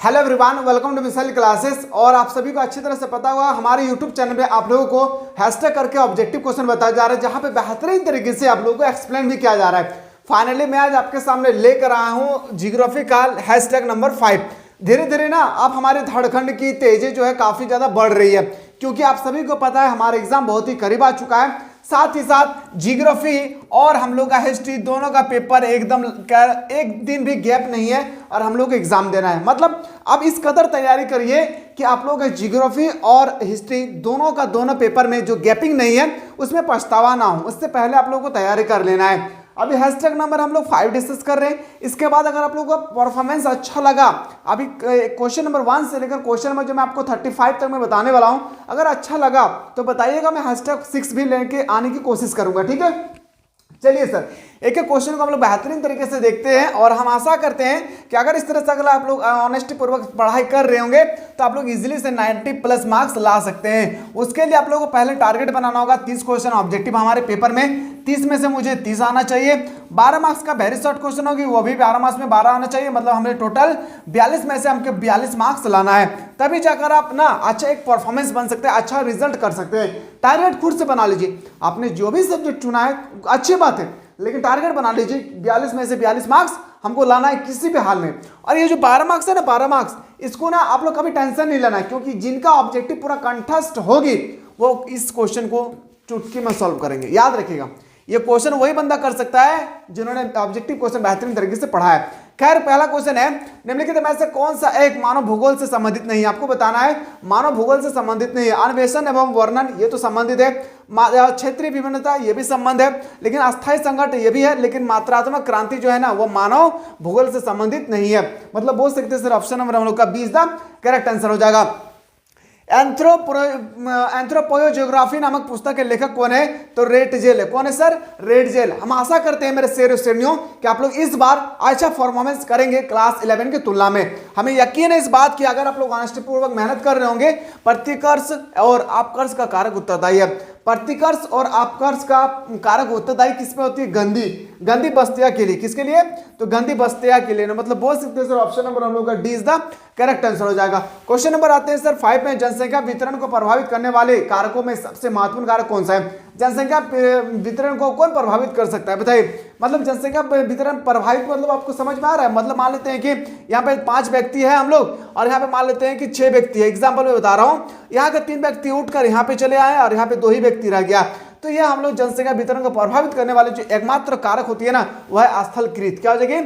Hello everyone, welcome to missile classes. और आप सभी को अच्छी तरह से पता होगा हमारे यूट्यूब चैनल पे आप लोगों को हैशटैग करके ऑब्जेक्टिव क्वेश्चन बताया जा रहा है, जहां पे बेहतरीन तरीके से आप लोगों को एक्सप्लेन भी किया जा रहा है। फाइनली मैं आज आपके सामने लेकर आया हूं जियोग्राफी का हैशटैग नंबर 5। धीरे धीरे ना अब हमारे धड़कन की तेजी जो है काफी ज्यादा बढ़ रही है, क्योंकि आप सभी को पता है हमारा एग्जाम बहुत ही करीब आ चुका है। साथ ही साथ जियोग्राफी और हम लोग का हिस्ट्री दोनों का पेपर एकदम एक दिन भी गैप नहीं है और हम लोग को एग्जाम देना है। मतलब अब इस कदर तैयारी करिए कि आप लोग जियोग्राफी और हिस्ट्री दोनों का दोनों पेपर में जो गैपिंग नहीं है उसमें पछतावा ना हो, उससे पहले आप लोगों को तैयारी कर लेना है। अभी हैशटैग नंबर हम लोग 5 डिस्कस कर रहे हैं। इसके बाद अगर आप लोगों का परफॉर्मेंस अच्छा लगा, अभी क्वेश्चन नंबर 1 से लेकर क्वेश्चन नंबर जो मैं आपको 35 तक मैं बताने वाला हूं, अगर अच्छा लगा तो बताइएगा, मैं हैशटैग 6 भी लेके आने की कोशिश करूंगा। ठीक है, चलिए सर, एक एक क्वेश्चन को हम लोग बेहतरीन तरीके से देखते हैं और हम आशा करते हैं कि अगर इस तरह से अगर आप लोग ऑनेस्टी पूर्वक पढ़ाई कर रहे होंगे तो आप लोग इजीली से 90+ मार्क्स ला सकते हैं। उसके लिए आप लोगों को पहले टारगेट बनाना होगा 30 क्वेश्चन ऑब्जेक्टिव हमारे पेपर में, 30 में से मुझे 30 आना चाहिए। 12 मार्क्स का वेरी शॉर्ट क्वेश्चन होगी, वो भी 12 मार्क्स में 12 आना चाहिए। मतलब हमें टोटल 42 में से हमको 42 मार्क्स लाना है, तभी जाकर आप ना अच्छा एक परफॉर्मेंस बन सकते हैं, अच्छा रिजल्ट कर सकते हैं। टारगेट खुद से बना लीजिए, आपने जो भी सब्जेक्ट चुना है अच्छी बात है, लेकिन टारगेट बना लीजिए 42 में से 42 मार्क्स हमको लाना है किसी भी हाल में। और ये जो 12 मार्क्स है ना, 12 मार्क्स, इसको ना आप लोग कभी टेंशन नहीं लेना है, क्योंकि जिनका ऑब्जेक्टिव पूरा कंठस्थ होगी वो इस क्वेश्चन को चुटकी में सॉल्व करेंगे। याद रखिएगा, ये क्वेश्चन वही बंदा कर सकता है जिन्होंने ऑब्जेक्टिव क्वेश्चन बेहतरीन तरीके से पढ़ा है। खैर, पहला क्वेश्चन है, निम्नलिखित में से कौन सा एक मानव भूगोल से संबंधित नहीं है? आपको बताना है मानव भूगोल से संबंधित नहीं है। अन्वेषण एवं वर्णन ये तो संबंधित है, क्षेत्रीय विभिन्नता ये भी संबंध है, लेकिन अस्थायी संकट ये भी है, लेकिन मात्रात्मक क्रांति जो है ना वो मानव भूगोल से संबंधित नहीं है। मतलब बोल सकते हैं सर ऑप्शन नंबर हम लोग का 20 द करेक्ट आंसर हो जाएगा। एंथ्रोपोयोजियोग्राफी नामक पुस्तक के लेखक कौन है? तो रेटजेल है। कौन है सर? रेटजेल। हम आशा करते हैं मेरे शेर श्रेणियों कि आप लोग इस बार अच्छा परफॉर्मेंस करेंगे क्लास 11 की तुलना में। हमें यकीन है इस बात की, अगर आप लोग ऑनेस्टी पूर्वक मेहनत कर रहे होंगे। प्रतिकर्ष और अपकर्ष का कारक उत्तरदायी है। प्रतिकर्ष और अपकर्ष का कारक उत्तरदायी किसमें होती है? गंदी बस्तियां के लिए। किसके लिए? तो गंदी बस्तियां के लिए। मतलब बोल सकते हैं सर ऑप्शन नंबर हम लोग का D is the correct answer हो जाएगा। क्वेश्चन नंबर आते हैं सर 5 में, जनसंख्या वितरण को प्रभावित करने वाले कारकों में सबसे महत्वपूर्ण कारक कौन सा है? जनसंख्या वितरण को कौन प्रभावित कर सकता है बताइए। मतलब जनसंख्या वितरण प्रभावित मतलब आपको समझ में आ रहा है? मतलब मान लेते हैं कि यहाँ पे 5 व्यक्ति है हम लोग, और यहाँ पे मान लेते हैं कि 6 व्यक्ति है। एग्जाम्पल में बता रहा हूँ, यहाँ के 3 व्यक्ति उठकर यहाँ पे चले आए और यहाँ पे 2 ही व्यक्ति रह गया, तो यह हम लोग जनसंख्या वितरण को प्रभावित करने वाले जो एकमात्र कारक होती है ना, वह है स्थलकृत। क्या हो जाएगी?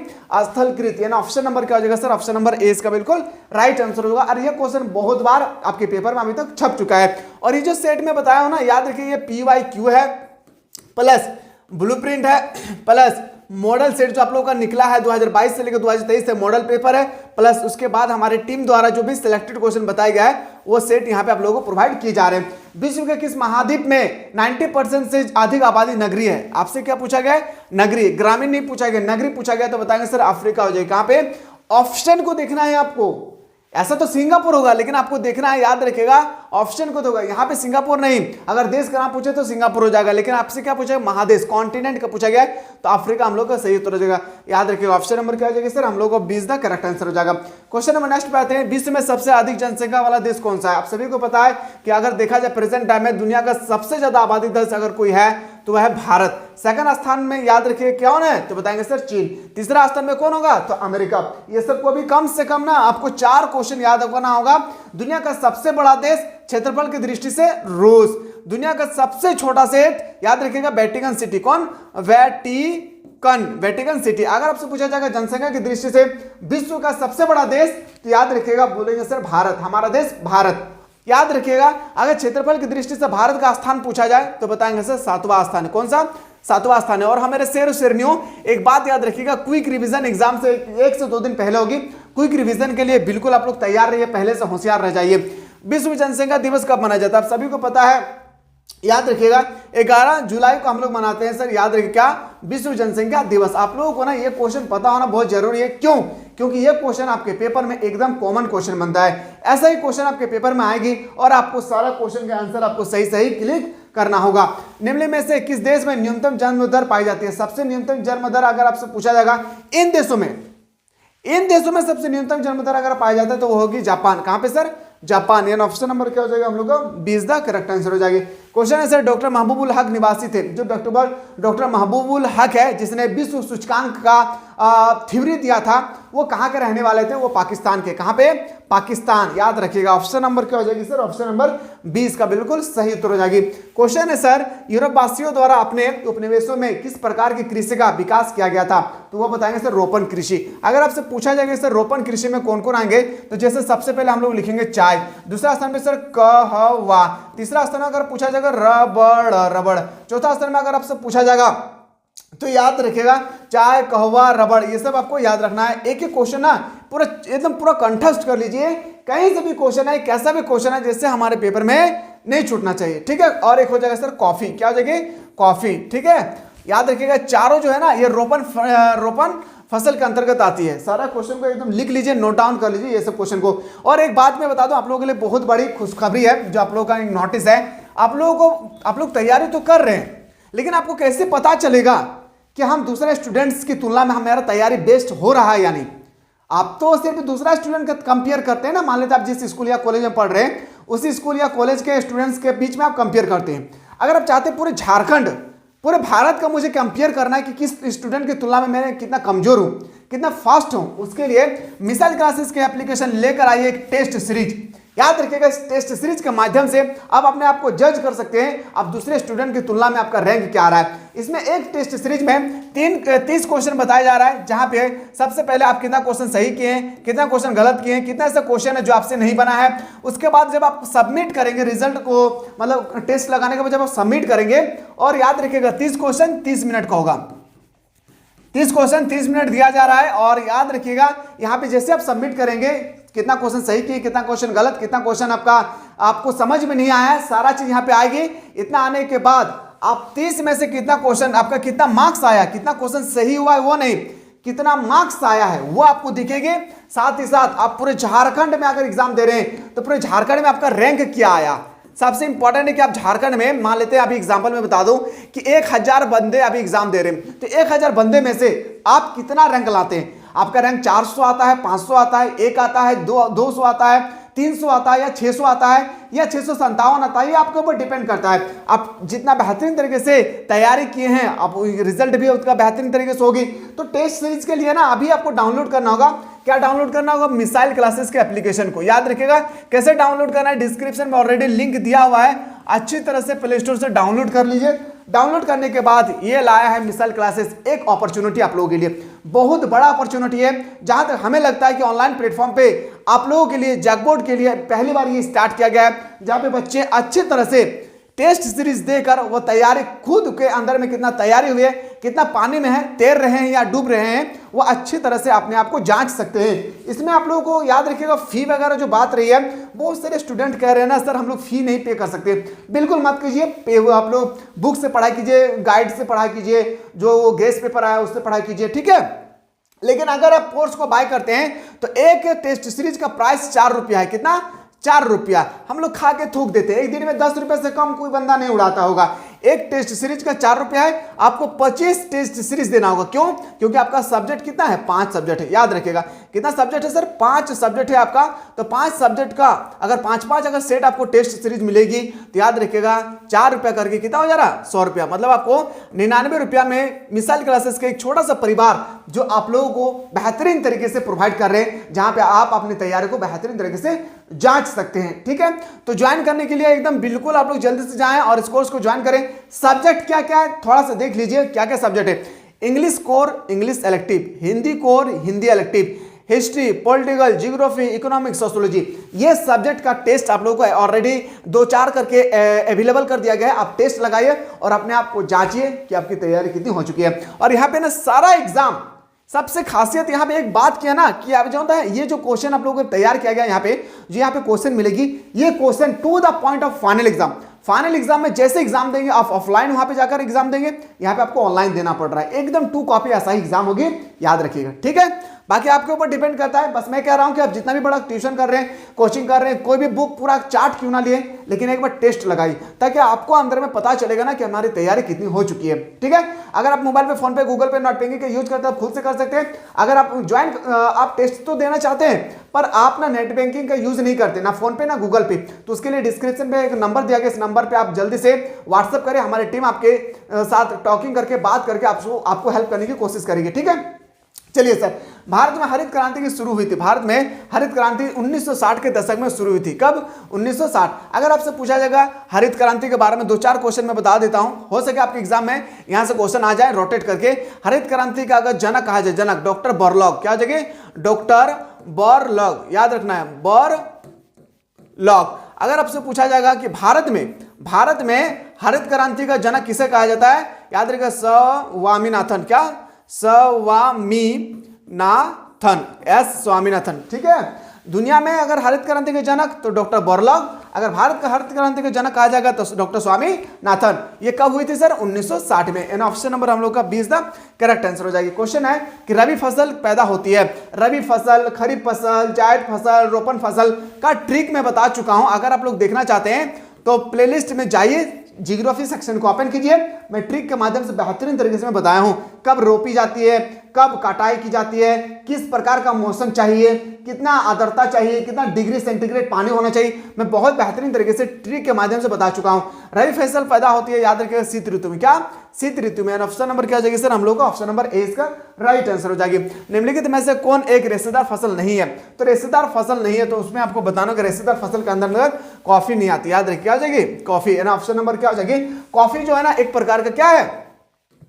स्थलकृत। यानी ऑप्शन नंबर क्या हो जाएगा सर? ऑप्शन नंबर ए इसका बिल्कुल राइट आंसर होगा। और यह क्वेश्चन बहुत बार आपके पेपर में अभी तक छप चुका है। और ये जो सेट में बताया हूं ना, याद रखिए ये PYQ है, प्लस ब्लूप्रिंट है, प्लस मॉडल सेट जो आप लोगों का निकला है 2022 से लेकर 2023 से मॉडल पेपर है, प्लस उसके बाद हमारे टीम द्वारा जो भी सिलेक्टेड क्वेश्चन बताया गया है वो सेट यहाँ पे आप लोगों को प्रोवाइड किए जा रहे हैं। विश्व के किस महाद्वीप में 90% से अधिक आबादी नगरीय है? आपसे क्या पूछा गया है? नगरीय। ग्रामीण नहीं पूछा गया, नगरीय पूछा गया, तो बताएंगे सर अफ्रीका हो जाएगा। कहाँ पे? ऑप्शन को देखना है आपको। ऐसा तो सिंगापुर होगा, लेकिन आपको देखना है, याद रखेगा ऑप्शन को तो होगा। यहाँ पे सिंगापुर नहीं, अगर देश का नाम पूछे तो सिंगापुर हो जाएगा, लेकिन आपसे क्या पूछा? महादेश, कॉन्टिनेंट का पूछा गया है, तो अफ्रीका हम लोग का सही उत्तर हो जाएगा। याद रखिएगा ऑप्शन नंबर क्या हो जाएगा सर? हम लोग को 20 द करेक्ट आंसर हो जाएगा। क्वेश्चन नंबर नेक्स्ट पे आते हैं, विश्व में सबसे अधिक जनसंख्या वाला देश कौन सा है? आप सभी को पता है कि अगर देखा जाए प्रेजेंट टाइम में दुनिया का सबसे ज्यादा आबादी देश अगर कोई है तो वह है भारत। सेकंड स्थान में याद रखिए कौन है? तो बताएंगे सर चीन। तीसरा स्थान में कौन होगा? तो अमेरिका। ये सबको भी कम से कम ना आपको 4 क्वेश्चन याद रखना होगा। दुनिया का सबसे बड़ा देश क्षेत्रफल की दृष्टि से रूस। दुनिया का सबसे छोटा शहर याद रखिएगा वेटिकन सिटी। कौन? Vatican city. अगर आपसे पूछा जाएगा जनसंख्या की दृष्टि से विश्व का सबसे बड़ा देश, तो याद रखिएगा बोलेंगे सर भारत। हमारा देश भारत। याद रखिएगा अगर क्षेत्रफल की दृष्टि से भारत का स्थान पूछा जाए तो बताएंगे सर 7वां स्थान है। कौन सा? 7वां स्थान है। और हमारे शेर श्रेणियों एक बात याद रखिएगा, क्विक रिवीजन एग्जाम से 1 से 2 दिन पहले होगी। क्विक रिवीजन के लिए बिल्कुल आप लोग तैयार रहिए, पहले से होशियार रह जाइए। विश्व जनसंख्या दिवस कब मनाया जाता है? आप सभी को पता है, याद रखिएगा 11 जुलाई को हम लोग मनाते हैं सर। याद रखिए क्या? विश्व जनसंख्या दिवस। आप लोगों को ना ये क्वेश्चन पता होना बहुत जरूरी है। क्यों? क्योंकि ये क्वेश्चन आपके पेपर में एकदम कॉमन क्वेश्चन बनता है। ऐसा ही क्वेश्चन आपके पेपर में आएगी और आपको सारा क्वेश्चन का आंसर आपको सही सही क्लिक करना होगा। निम्न में से किस देश में न्यूनतम जन्म दर पाई जाती है? सबसे न्यूनतम जन्म दर अगर आपसे पूछा जाएगा इन देशों में, इन देशों में सबसे न्यूनतम जन्म दर अगर पाया जाता है तो वो होगी जापान। कहां पे सर? जापान। यानी ऑप्शन नंबर क्या हो जाएगा हम लोग का 20 द करेक्ट आंसर हो जाएगी। क्वेश्चन है सर, डॉक्टर महबूबुल हक निवासी थे। जो डॉक्टर महबूबुल हक है जिसने विश्व सूचकांक का थ्योरी दिया था, वो कहां के रहने वाले थे? वो पाकिस्तान के। कहां पे? पाकिस्तान। याद रखिएगा ऑप्शन नंबर क्या हो जाएगी सर? ऑप्शन नंबर 20 का बिल्कुल सही उत्तर हो जाएगी। क्वेश्चन है सर, यूरोप वासियों द्वारा अपने उपनिवेशों में किस प्रकार की कृषि का विकास किया गया था? तो वो बताएंगे सर रोपण कृषि। अगर आपसे पूछा जाएगा सर रोपण कृषि में कौन कौन आएंगे, तो जैसे सबसे पहले हम लोग लिखेंगे चाय, दूसरा स्थान पे सर कहवा, तीसरा स्थान अगर पूछा जाएगा रबड़, चौथा स्थान में अगर आपसे पूछा जाएगा तो याद रखिएगा चाय, कहवा, रबड़, ये सब आपको याद रखना है। एक एक क्वेश्चन ना पूरा एकदम पूरा कंठस्थ कर लीजिए, कहीं से भी क्वेश्चन है, कैसा भी क्वेश्चन है, जिससे हमारे पेपर में नहीं छूटना चाहिए, ठीक है। और एक हो जाएगा सर कॉफी। क्या हो जाएगी? कॉफी, ठीक है। याद रखिएगा चारों जो है ना ये रोपण फसल के अंतर्गत आती है। सारा क्वेश्चन को एकदम लिख लीजिए, नोट डाउन कर लीजिए ये सब क्वेश्चन को। और एक बात मैं बता दूं आप लोगों के लिए बहुत बड़ी खुशखबरी है, जो आप लोगों का एक नोटिस है। आप लोग तैयारी तो कर रहे हैं, लेकिन आपको कैसे पता चलेगा कि हम दूसरे स्टूडेंट्स की तुलना में हमारा तैयारी बेस्ट हो रहा है या नहीं? आप तो सिर्फ दूसरा स्टूडेंट का कंपेयर करते हैं ना। मान लेते आप जिस स्कूल या कॉलेज में पढ़ रहे हैं, उसी स्कूल या कॉलेज के स्टूडेंट्स के बीच में आप कंपेयर करते हैं। अगर आप चाहते हैं पूरे झारखंड, पूरे भारत का मुझे कंपेयर करना है कि किस स्टूडेंट की तुलना में मैं कितना कमजोर हूं, कितना फास्ट हूं, उसके लिए मिसाइल क्लासेस के एप्लीकेशन लेकर आइए एक टेस्ट सीरीज। याद रखिएगा इस टेस्ट सीरीज के माध्यम से आप अपने आप को जज कर सकते हैं, आप दूसरे स्टूडेंट की तुलना में आपका रैंक क्या आ रहा है। इसमें एक टेस्ट सीरीज में 30 क्वेश्चन बताया जा रहा है, जहां पे सबसे पहले आप कितना क्वेश्चन सही किए हैं, कितना क्वेश्चन गलत किए हैं, कितना ऐसा क्वेश्चन है जो आपसे नहीं बना है। उसके बाद जब आप सबमिट करेंगे रिजल्ट को, मतलब टेस्ट लगाने के बाद जब आप सबमिट करेंगे, और याद रखिएगा 30 क्वेश्चन 30 मिनट का होगा। 30 क्वेश्चन 30 मिनट दिया जा रहा है। और याद रखिएगा यहाँ पे जैसे आप सबमिट करेंगे, कितना क्वेश्चन सही किए, कितना क्वेश्चन गलत, कितना क्वेश्चन आपको समझ में नहीं आया है, सारा चीज यहाँ पे आएगी। इतना आने के बाद आप 30 में से कितना क्वेश्चन आपका कितना मार्क्स आया, कितना क्वेश्चन सही हुआ है वो नहीं, कितना मार्क्स आया है वो आपको दिखेंगे। साथ ही साथ आप पूरे झारखंड में अगर एग्जाम दे रहे हैं तो पूरे झारखंड में आपका रैंक क्या आया। सबसे इंपॉर्टेंट है कि आप झारखंड में, मान लेते हैं अभी एग्जांपल में बता दूं कि 1000 बंदे अभी एग्जाम दे रहे हैं, तो 1000 बंदे में से आप कितना रैंक लाते हैं। आपका रैंक 400 आता है, 500 आता है, 1 आता है, 200 आता है, 300 आता है, या 600 आता है, या 657 आता है, ये आपके ऊपर डिपेंड करता है। आप जितना बेहतरीन तरीके से तैयारी किए हैं, आप रिजल्ट भी उसका बेहतरीन तरीके से होगी। तो टेस्ट सीरीज के लिए ना अभी आपको डाउनलोड करना होगा, क्या डाउनलोड करना होगा? मिसाइल क्लासेस के एप्लीकेशन को। याद रखिएगा कैसे डाउनलोड करना है, डिस्क्रिप्शन में ऑलरेडी लिंक दिया हुआ है, अच्छी तरह से प्ले स्टोर से डाउनलोड कर लीजिए। डाउनलोड करने के बाद ये लाया है मिसाइल क्लासेस एक अपॉर्चुनिटी आप लोगों के लिए, बहुत बड़ा अपॉर्चुनिटी है। जहां तक हमें लगता है कि ऑनलाइन प्लेटफॉर्म पे आप लोगों के लिए, जैकबोर्ड के लिए पहली बार ये स्टार्ट किया गया है, जहां पे बच्चे अच्छी तरह से टेस्ट सीरीज देकर वो तैयारी, खुद के अंदर में कितना तैयारी हुई है, कितना पानी में है, तैर रहे हैं या डूब रहे हैं, वो अच्छी तरह से अपने आप को जांच सकते हैं। इसमें आप लोगों को याद रखिएगा फी वगैरह जो बात रही है, बहुत सारे स्टूडेंट कह रहे हैं ना सर हम लोग फी नहीं पे कर सकते। बिल्कुल मत कीजिए, पे आप लोग बुक से पढ़ाई कीजिए, गाइड से पढ़ाई कीजिए, जो गेस्ट पेपर आया उससे पढ़ाई कीजिए, ठीक है। लेकिन अगर आप कोर्स को बाय करते हैं तो एक टेस्ट सीरीज का प्राइस 4 रुपया है। कितना? 4 रुपया। हम लोग खा के थूक देते हैं, एक दिन में 10 रुपए से कम कोई बंदा नहीं उड़ाता होगा। एक टेस्ट सीरीज का 4 रुपया है, आपको 25 टेस्ट सीरीज देना होगा। क्यों? क्योंकि आपका सब्जेक्ट कितना है? 5 सब्जेक्ट है। याद रखिएगा कितना सब्जेक्ट है सर? 5 सब्जेक्ट है आपका। तो 5 सब्जेक्ट का अगर 5-5 अगर सेट आपको टेस्ट सीरीज मिलेगी तो याद रखिएगा 4 रुपया करके कितना हो जा रहा? 100 रुपया। मतलब आपको 99 रुपया में मिसाइल क्लासेस का एक छोटा सा परिवार जो आप लोगों को बेहतरीन तरीके से प्रोवाइड कर रहे हैं, जहां पे आप अपनी तैयारी को बेहतरीन तरीके से जांच सकते हैं, ठीक है। तो ज्वाइन करने के लिए एकदम बिल्कुल आप लोग जल्दी से जाएं और इस कोर्स को ज्वाइन करें। सब्जेक्ट क्या क्या है थोड़ा सा देख लीजिए, क्या क्या सब्जेक्ट है। English core English elective, Hindi core Hindi elective, history, political, geography, economics, sociology, ये सब्जेक्ट का टेस्ट आप लोगों को ऑलरेडी 2-4 करके अवेलेबल कर दिया गया है। आप टेस्ट लगाइए और अपने आप को जांचिए कि आपकी तैयारी कितनी हो चुकी है। और यहाँ पे ना सारा एग्जाम, सबसे खासियत यहाँ पे एक बात किया ना कि आप जो होता है, ये जो क्वेश्चन आप लोगों को तैयार किया गया यहाँ पे, जो यहाँ पे क्वेश्चन मिलेगी, ये question to the point of final exam. Final exam में जैसे एग्जाम देंगे आप ऑफलाइन वहां पे जाकर एग्जाम देंगे, यहाँ पे आपको ऑनलाइन देना पड़ रहा है। एकदम 2 कॉपी ऐसा ही एग्जाम होगी, याद रखिएगा, ठीक है। बाकी आपके ऊपर डिपेंड करता है। बस मैं कह रहा हूं कि आप जितना भी बड़ा ट्यूशन कर रहे हैं, कोचिंग कर रहे हैं, कोई भी बुक पूरा चार्ट क्यों ना लिए, लेकिन एक बार टेस्ट लगाई, ताकि आपको अंदर में पता चलेगा ना कि हमारी तैयारी कितनी हो चुकी है। ठीक है, अगर आप मोबाइल पे, फोन पे, गूगल पे नोट बैंकिंग का यूज करते हैं, खुद से कर सकते हैं। अगर आप आप टेस्ट तो देना चाहते हैं पर आप ना नेट बैंकिंग का यूज नहीं करते, ना फोन पे ना गूगल पे, तो उसके लिए डिस्क्रिप्शन में एक नंबर दिया गया, इस नंबर पे आप जल्दी से व्हाट्सएप करें, हमारी टीम आपके साथ टॉकिंग करके बात करके आपको हेल्प करने की कोशिश करेगी। ठीक है, चलिए सर, भारत में हरित क्रांति की शुरू हुई थी। भारत में हरित क्रांति 1960 के दशक में शुरू हुई थी। कब? 1960। अगर आपसे पूछा जाएगा हरित क्रांति के बारे में 2-4 क्वेश्चन मैं बता देता हूं, हो सके आपके एग्जाम में यहां से क्वेश्चन आ जाए रोटेट करके। हरित क्रांति का अगर जनक कहा जाए, जनक डॉक्टर बोरलॉग, क्या जगह? डॉक्टर बोरलॉग, याद रखना है, बोरलॉग। अगर आपसे पूछा जाएगा कि भारत में हरित क्रांति का जनक किसे कहा जाता है, याद रखिएगा स्वामीनाथन। क्या? स्वामीनाथन, एस स्वामीनाथन। ठीक है, दुनिया में अगर हरित क्रांति के जनक तो डॉक्टर बोरलॉग, अगर भारत का हरित क्रांति के जनक कहा जाएगा तो डॉक्टर स्वामीनाथन। ये कब हुई थी सर? 1960 में। एंड ऑप्शन नंबर हम लोग का 20 द करेक्ट आंसर हो जाएगी। क्वेश्चन है कि रबी फसल पैदा होती है, रबी फसल, खरीफ फसल, जायद फसल, रोपण फसल का ट्रिक मैं बता चुका हूं। अगर आप लोग देखना चाहते हैं तो प्लेलिस्ट में जाइए, जियोग्राफी सेक्शन को ओपन कीजिए, मैं ट्रिक के माध्यम से बेहतरीन तरीके से मैं बताया हूं, कब रोपी जाती है, कब कटाई की जाती है, किस प्रकार का मौसम चाहिए, कितना आर्द्रता चाहिए, कितना डिग्री सेंटीग्रेड पानी होना चाहिए, मैं बहुत बेहतरीन तरीके से ट्रिक के माध्यम से बता चुका हूं। रबी फसल पैदा होती है, याद रखिएगा, शीत ऋतु में। क्या? शीत ऋतु में। ऑप्शन नंबर क्या हो जाएगी सर? हम लोग का ऑप्शन नंबर ए इसका राइट आंसर हो जाएगी। निम्नलिखित में से कौन एक रेशेदार फसल नहीं है? तो रेशेदार फसल नहीं है तो उसमें आपको बताना कि रेशेदार फसल के अंदर कॉफी नहीं आती, याद रखिए, क्या हो जाएगी? कॉफी। है ना, ऑप्शन नंबर क्या हो जाएगी? कॉफी जो है ना एक प्रकार का क्या है,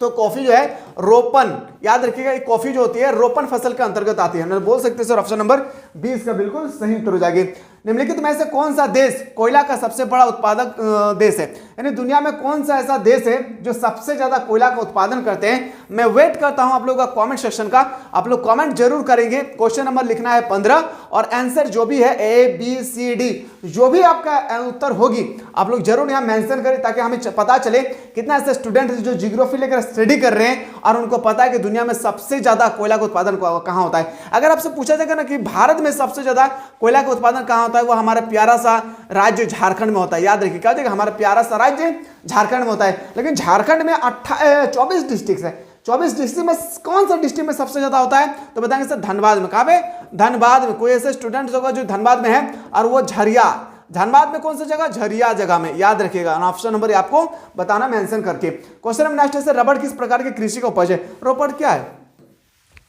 तो कॉफी जो है रोपन, याद रखिएगा, एक कॉफी जो होती है रोपन फसल के अंतर्गत आती है। बोल सकते हैं सर ऑप्शन नंबर 20 का बिल्कुल सही उत्तर हो जाएगी। निम्नलिखित में से कौन सा देश कोयला का सबसे बड़ा उत्पादक देश है? यानी दुनिया में कौन सा ऐसा देश है जो सबसे ज्यादा कोयला का उत्पादन करते हैं? मैं वेट करता हूं आप लोगों का कमेंट सेक्शन का, आप लोग कमेंट जरूर करेंगे। क्वेश्चन नंबर लिखना है 15 और आंसर जो भी है ABCD, जो भी आपका उत्तर होगी आप लोग जरूर यहां मेंशन करें, ताकि हमें पता चले कितना ऐसे स्टूडेंट जो जियोग्राफी लेकर स्टडी कर रहे हैं और उनको पता है कि दुनिया में सबसे ज्यादा कोयला का उत्पादन कहां होता है। अगर आपसे पूछा जाएगा ना कि भारत में सबसे ज्यादा कोयला का उत्पादन कहां होता है, वो हमारा प्यारा सा राज्य झारखंड में होता है। याद रखिए, क्या होता है? हमारा प्यारा सा राज्य झारखंड में होता है। लेकिन झारखंड में 24 डिस्ट्रिक्ट है, 24 डिस्ट्रिक्ट में कौन सा डिस्ट्रिक्ट में सबसे ज्यादा होता है? तो बताएंगे सर धनबाद में। कहां पे? धनबाद में। कोई ऐसे स्टूडेंट होगा जो धनबाद में है और वो झरिया, धनबाद में कौन सा जगह? झरिया जगह में, याद रखिएगा। ऑप्शन नंबर आपको बताना मेंशन करके। क्वेश्चन नंबर नेक्स्ट है सर, रबड़ किस प्रकार की कृषि का उपज है? रबड़ क्या है?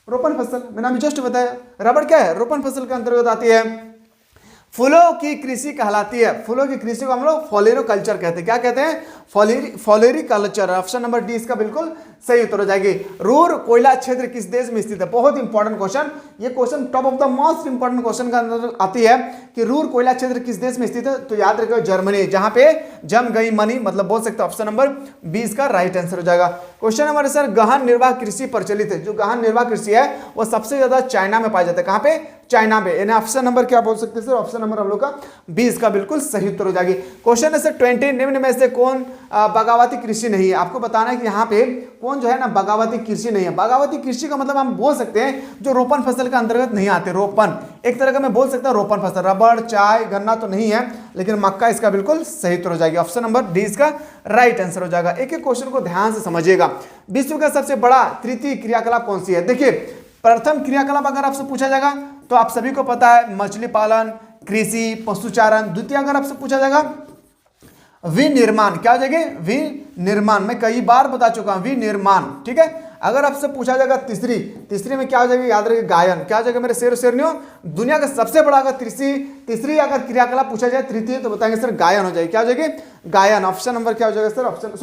रोपण फसल, मैंने अभी जस्ट बताया। रबड़ क्या है? रोपण फसल के अंतर्गत आती है। फूलों की कृषि कहलाती है, फूलों की कृषि को हम लोग फ्लोरिकल्चर कहते हैं। क्या कहते हैं? फ्लोरिकल्चर। ऑप्शन नंबर डी इसका बिल्कुल सही उत्तर हो जाएगी। रूर कोयला क्षेत्र किस देश में स्थित है? बहुत इंपॉर्टेंट क्वेश्चन, ये question top of the most important question का अंदर आती है कि रूर कोयला क्षेत्र किस देश में स्थित है? तो याद रखिए जर्मनी, जहां पे जम गई मनी, मतलब बोल सकते हैं ऑप्शन नंबर 20 का राइट आंसर हो जाएगा। क्वेश्चन नंबर सर, गहन निर्वाह कृषि प्रचलित है। जो गहन निर्वाह कृषि है वो सबसे ज्यादा चाइना में पाया जाता है। कहां पे? चाइना में। यानी ऑप्शन नंबर क्या बोल सकते हैं सर? ऑप्शन नंबर हम लोग का 20 का बिल्कुल सही उत्तर हो जाएगी। क्वेश्चन है सर 20, निम्न में से कौन बगावती कृषि नहीं है? आपको बताना है कि यहाँ पे कौन जो है ना बगावती कृषि नहीं है। बगावती कृषि का मतलब हम बोल सकते हैं जो रोपण फसल के अंतर्गत नहीं आते। रोपण एक तरह का मैं बोल सकता हूँ रोपण फसल, रबड़, चाय, गन्ना तो नहीं है, लेकिन मक्का इसका बिल्कुल सही उत्तर हो जाएगी। ऑप्शन नंबर डी इसका राइट आंसर हो जाएगा। एक एक क्वेश्चन को ध्यान से समझिएगा। विश्व का सबसे बड़ा तृतीय क्रियाकलाप कौन सी है? देखिए, प्रथम क्रियाकलाप अगर आपसे पूछा जाएगा तो आप सभी को पता है मछली पालन, कृषि, पशुचारण। द्वितीय अगर आपसे पूछा जाएगा विनिर्माण, क्या हो जाएगी? विनिर्माण, मैं कई बार बता चुका हूं विनिर्माण। ठीक है, अगर आपसे पूछा जाएगा तीसरी में क्या हो जाएगी? याद रखिए गायन। क्या हो जाएगा मेरे शेर शेरनियों? दुनिया का सबसे बड़ा अगर तीसरी अगर क्रियाकलाप पूछा जाए तृतीय, तो बताएंगे सर गायन हो जाएगी। क्या हो जाएगी? गायन। ऑप्शन नंबर क्या हो जाएगा sir? Option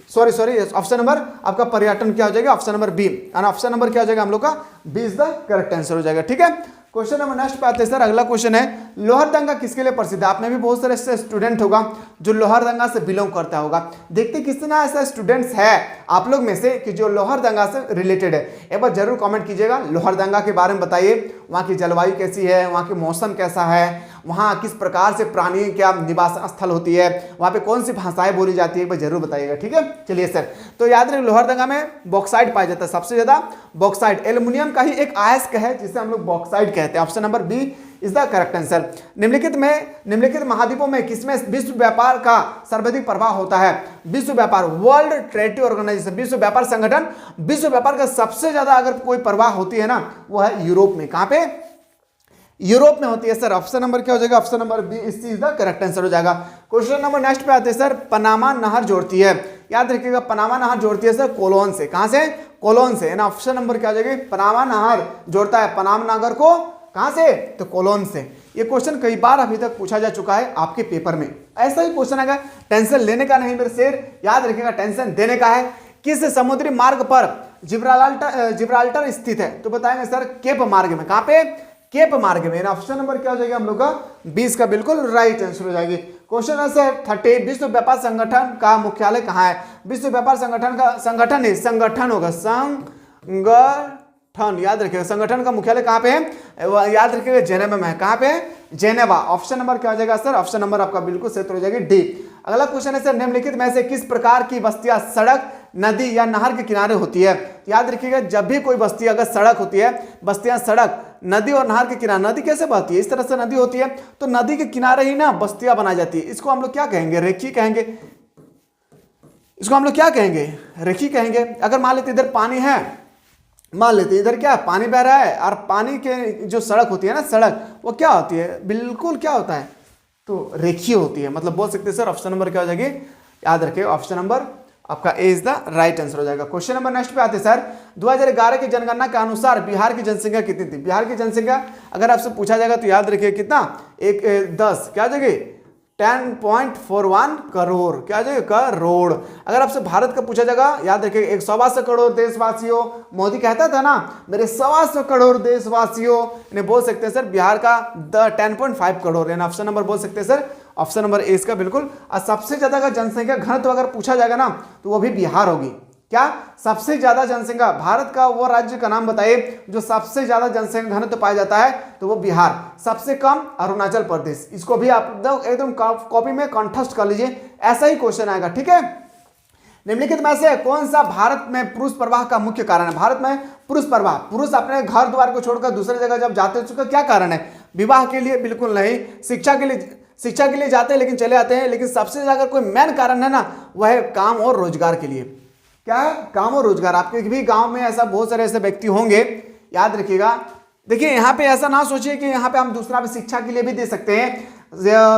sorry option number आपका पर्यटन क्या हो जाएगा? Option number B. और ऑप्शन नंबर क्या हो जाएगा हम लोग का? 20 द करेक्ट आंसर हो जाएगा। ठीक है, क्वेश्चन नंबर नेक्स्ट पे आते हैं सर। अगला क्वेश्चन है, लोहरदंगा किसके लिए प्रसिद्ध है? आपने भी बहुत सारे ऐसे स्टूडेंट होगा जो लोहरदंगा से बिलोंग करता होगा। देखते कितना ऐसा स्टूडेंट्स है आप लोग में से कि जो लोहरदंगा से रिलेटेड है। एक बार जरूर कमेंट कीजिएगा, लोहरदंगा के बारे में बताइए, वहाँ की जलवायु कैसी है, वहाँ के मौसम कैसा है, वहाँ किस प्रकार से प्राणी क्या निवास स्थल होती है, वहाँ पे कौन सी भाषाएं बोली जाती है, एक बार जरूर बताइएगा। ठीक है, चलिए सर, तो याद रखिए लोहरदगा में बॉक्साइट पाया जाता है, सबसे ज्यादा बॉक्साइट। एल्युमिनियम का ही एक अयस्क है जिसे हम लोग बॉक्साइट कहते हैं। Option number B is the correct answer. निम्नलिखित महाद्वीपों में किसमें विश्व व्यापार का सर्वाधिक प्रभाव होता है? विश्व व्यापार, वर्ल्ड ट्रेड ऑर्गेनाइजेशन, विश्व व्यापार संगठन, विश्व व्यापार का सबसे ज्यादा अगर कोई प्रभाव होती है ना, वो है यूरोप में। कहां पे? यूरोप में होती है सर। ऑप्शन नंबर क्या हो जाएगा? Option number B is the correct answer हो जाएगा। क्वेश्चन नंबर नेक्स्ट पे आते हैं सर, पनामा नहर जोड़ती है, याद रखिएगा पनामा नहर जोड़ती है सर कोलोन से। कहां से? कोलोन से। ना ऑप्शन नंबर क्या हो जाएगा? पनामा नहर जोड़ता है पनामा नगर को कहां से? तो कोलोन से। ये क्वेश्चन कई बार अभी तक पूछा जा चुका है आपके पेपर में, ऐसा ही क्वेश्चन आएगा। टेंशन लेने का नहीं मेरे शेर, याद रखिएगा टेंशन देने का है। किस समुद्री मार्ग पर जिब्राल्टर स्थित है? तो बताएंगे सर केप मार्ग में। कहां पे? केप मार्ग में। ऑप्शन नंबर क्या हो जाएगा हम लोग का? 20 का बिल्कुल राइट आंसर हो जाएगी। क्वेश्चन नंबर 30, विश्व व्यापार संगठन का मुख्यालय कहाँ है? विश्व व्यापार संगठन का संगठन होगा संगठन, याद रखिएगा संगठन का मुख्यालय कहाँ पे है? याद रखिएगा जेनेवा में है। कहाँ पे है? जेनेवा। ऑप्शन नंबर क्या हो जाएगा सर? ऑप्शन नंबर आपका बिल्कुल सही हो जाएगी डी। अगला क्वेश्चन है सर, निम्नलिखित में से किस प्रकार की बस्तियां सड़क, नदी या नहर के किनारे होती है? याद रखिएगा जब भी कोई बस्ती अगर सड़क होती है, बस्तियां सड़क, नदी और नहर के किनारे, नदी कैसे बहती है? इस तरह से नदी होती है, तो नदी के किनारे ही ना बस्तियां बनाई जाती है। इसको हम लोग क्या कहेंगे? रेखी कहेंगे। इसको हम लोग क्या कहेंगे? रेखी कहेंगे। अगर मान लेते इधर पानी है, मान लेते इधर क्या पानी बह रहा है, और पानी के जो सड़क होती है ना, सड़क वो क्या होती है? बिल्कुल क्या होता है? तो रेखीय होती है। मतलब बोल सकते हैं सर ऑप्शन नंबर क्या हो जाएगी? याद रखिए ऑप्शन नंबर आपका ए इज द राइट आंसर हो जाएगा। क्वेश्चन नंबर नेक्स्ट पे आते हैं सर, 2011 की जनगणना के अनुसार बिहार की जनसंख्या कितनी थी? बिहार की जनसंख्या अगर आपसे पूछा जाएगा तो याद रखिए कितना? 10 क्या हो जाएगी? 10.41 करोड़। क्या हो जाएगा? करोड़। अगर आपसे भारत का पूछा जाएगा, याद रखिए 125 करोड़ देशवासियों, मोदी कहता था ना मेरे 125 करोड़ देशवासियों, इन्हें बोल सकते हैं सर बिहार का 10.5 करोड़। यानी ऑप्शन नंबर बोल सकते हैं सर ऑप्शन नंबर ए इसका बिल्कुल। और सबसे ज्यादा का जनसंख्या घनत्व अगर पूछा जाएगा ना, तो वो भी बिहार होगी। क्या? सबसे ज्यादा जनसंख्या, भारत का वो राज्य का नाम बताइए जो सबसे ज्यादा जनसंख्या घनत्व पाया जाता है, तो वो बिहार। सबसे कम अरुणाचल प्रदेश। इसको भी आप एकदम कॉपी में कंठस्थ कर लीजिए, ऐसा ही क्वेश्चन आएगा। ठीक है, निम्नलिखित में से कौन सा भारत में पुरुष प्रवाह का मुख्य कारण है? भारत में पुरुष प्रवाह, पुरुष अपने घर द्वार को छोड़कर दूसरे जगह जब जाते हैं उसका क्या कारण है? विवाह के लिए? बिल्कुल नहीं। शिक्षा के लिए जाते हैं लेकिन चले आते हैं। लेकिन सबसे ज्यादा कोई मेन कारण है ना, वह है काम और रोजगार के लिए। क्या है? काम और रोजगार। आपके भी गांव में ऐसा बहुत सारे ऐसे व्यक्ति होंगे, याद रखिएगा। देखिए यहाँ पे ऐसा ना सोचिए कि यहाँ पे हम दूसरा भी शिक्षा के लिए भी दे सकते हैं,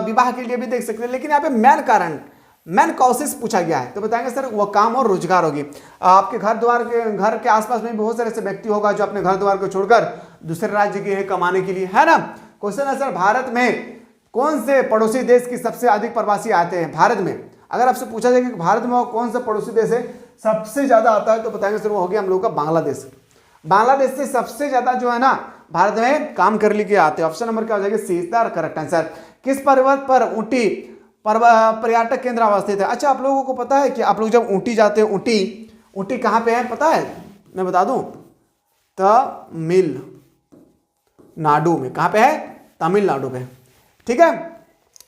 विवाह के लिए भी देख सकते हैं, लेकिन यहाँ पे मेन कारण, मेन कॉसेस पूछा गया है, तो बताएंगे सर वो काम और रोजगार होगी। आपके घर के आसपास में बहुत सारे ऐसे व्यक्ति होगा जो अपने घर द्वार को छोड़कर दूसरे राज्य के हैं कमाने के लिए, है ना। क्वेश्चन है सर, भारत में कौन से पड़ोसी देश की सबसे अधिक प्रवासी आते हैं? भारत में अगर आपसे पूछा जाए कि भारत में कौन सा पड़ोसी देश है सबसे ज्यादा आता है, तो बताएंगे सर वो हो गया हम लोग का बांग्लादेश। बांग्लादेश से सबसे ज्यादा जो है ना भारत में काम कर लेके आते हैं। ऑप्शन नंबर क्या हो जाएगा? सी इज द करेक्ट आंसर। किस पर्वत पर ऊटी पर्यटक केंद्र अवस्थित है? अच्छा, आप लोगों को पता है कि आप लोग जब ऊटी जाते हैं, ऊटी कहाँ पे है पता है? मैं बता दूं, तमिलनाडु में। कहाँ पे है? तमिलनाडु में। ठीक है,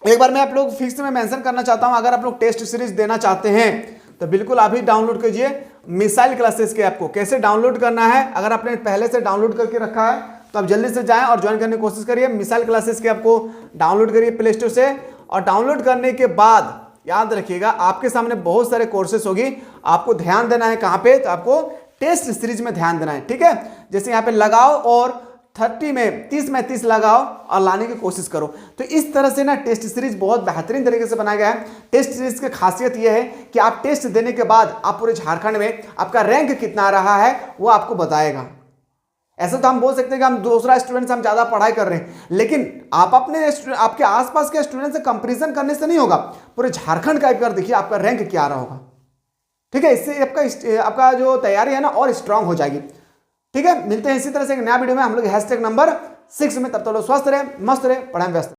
एक बार मैं आप लोग फिक्स में मेंशन करना चाहता हूं, अगर आप लोग टेस्ट सीरीज देना चाहते हैं तो बिल्कुल अभी डाउनलोड कीजिए मिसाइल क्लासेस के ऐप को। कैसे डाउनलोड करना है? अगर आपने पहले से डाउनलोड करके रखा है तो आप जल्दी से जाएं और ज्वाइन करने की कोशिश करिए। मिसाइल क्लासेस के ऐप को डाउनलोड करिए प्ले स्टोर से, और डाउनलोड करने के बाद याद रखिएगा आपके सामने बहुत सारे कोर्सेस होगी। आपको ध्यान देना है कहाँ पे? तो आपको टेस्ट सीरीज में ध्यान देना है। ठीक है, जैसे यहाँ पे लगाओ और 30 में 30 लगाओ और लाने की कोशिश करो। तो इस तरह से ना टेस्ट सीरीज बहुत बेहतरीन तरीके से बनाया गया है। टेस्ट सीरीज की खासियत यह है कि आप टेस्ट देने के बाद आप पूरे झारखंड में आपका रैंक कितना रहा है वो आपको बताएगा। ऐसा तो हम बोल सकते हैं कि हम दूसरा स्टूडेंट से हम ज्यादा पढ़ाई कर रहे हैं, लेकिन आप अपने आपके आसपास के स्टूडेंट से कंपैरिजन करने से नहीं होगा, पूरे झारखंड का एक बार देखिए आपका रैंक क्या रहा होगा। ठीक है, इससे आपका जो तैयारी है ना और स्ट्रांग हो जाएगी। ठीक है, मिलते हैं इसी तरह से एक नया वीडियो में हम लोग #नंबर 6 में। तब तक लोग स्वस्थ रहे, मस्त रहे, पढ़ाई में व्यस्त।